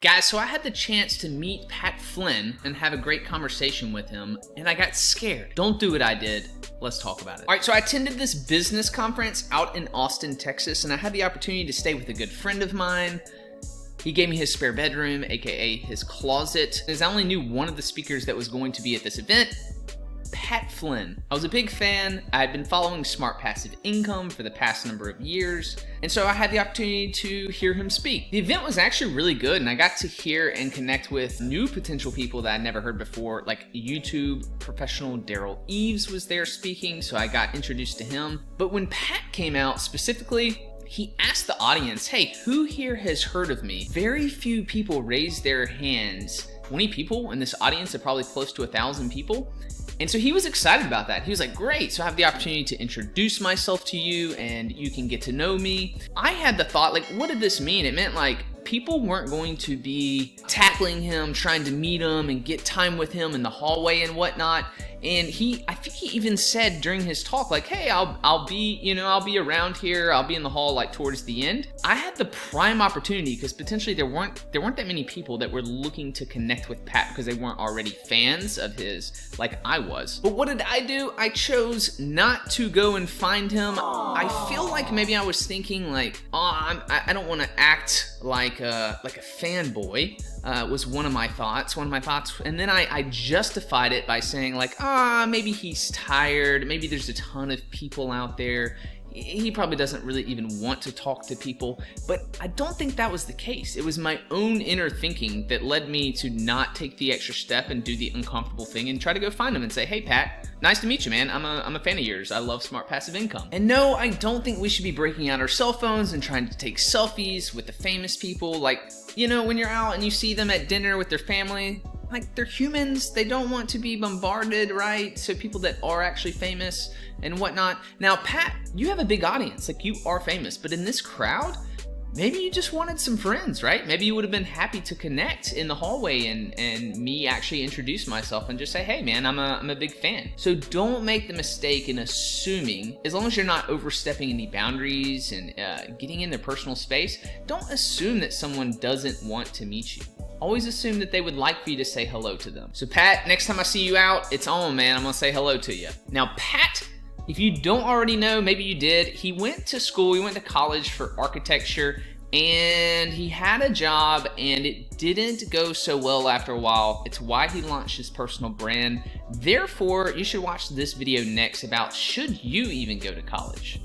Guys, so I had the chance to meet Pat Flynn and have a great conversation with him, and I got scared. Don't do what I did. Let's talk about it. All right, so I attended this business conference out in Austin, Texas, and I had the opportunity to stay with a good friend of mine. He gave me his spare bedroom, aka his closet. As I only knew one of the speakers that was going to be at this event, Pat Flynn. I was a big fan. I had been following Smart Passive Income for the past number of years, and so I had the opportunity to hear him speak. The event was actually really good, and I got to hear and connect with new potential people that I'd never heard before, like YouTube professional Daryl Eves was there speaking, so I got introduced to him. But when Pat came out specifically, he asked the audience, hey, who here has heard of me? Very few people raised their hands. 20 people in this audience of probably close to 1,000 people. And so he was excited about that. He was like, great, so I have the opportunity to introduce myself to you and you can get to know me. I had the thought, like, what did this mean? It meant like people weren't going to be tackling him, trying to meet him and get time with him in the hallway and whatnot. And I think he even said during his talk, like, hey, I'll be around here. I'll be in the hall like towards the end. I had the prime opportunity because potentially there weren't that many people that were looking to connect with Pat because they weren't already fans of his like I was. But what did I do? I chose not to go and find him. I feel like maybe I was thinking like, oh, I don't want to act like a fanboy. Was one of my thoughts, and then I justified it by saying like, maybe he's tired, maybe there's a ton of people out there, he probably doesn't really even want to talk to people. But I don't think that was the case. It was my own inner thinking that led me to not take the extra step and do the uncomfortable thing and try to go find him and say, hey Pat, nice to meet you, man. I'm a fan of yours. I love Smart Passive Income. And no, I don't think we should be breaking out our cell phones and trying to take selfies with the famous people. Like, you know, when you're out and you see them at dinner with their family, like, they're humans. They don't want to be bombarded, right? So people that are actually famous and whatnot. Now, Pat, you have a big audience. Like, you are famous. But in this crowd, maybe you just wanted some friends, right? Maybe you would have been happy to connect in the hallway and me actually introduce myself and just say, hey man, I'm a big fan. So don't make the mistake in assuming, as long as you're not overstepping any boundaries and getting in their personal space, don't assume that someone doesn't want to meet you. Always assume that they would like for you to say hello to them. So Pat, next time I see you out, it's on, man. I'm gonna say hello to you. Now, Pat, if you don't already know, maybe you did, he went to college for architecture, and he had a job and it didn't go so well after a while. It's why he launched his personal brand. Therefore, you should watch this video next about should you even go to college?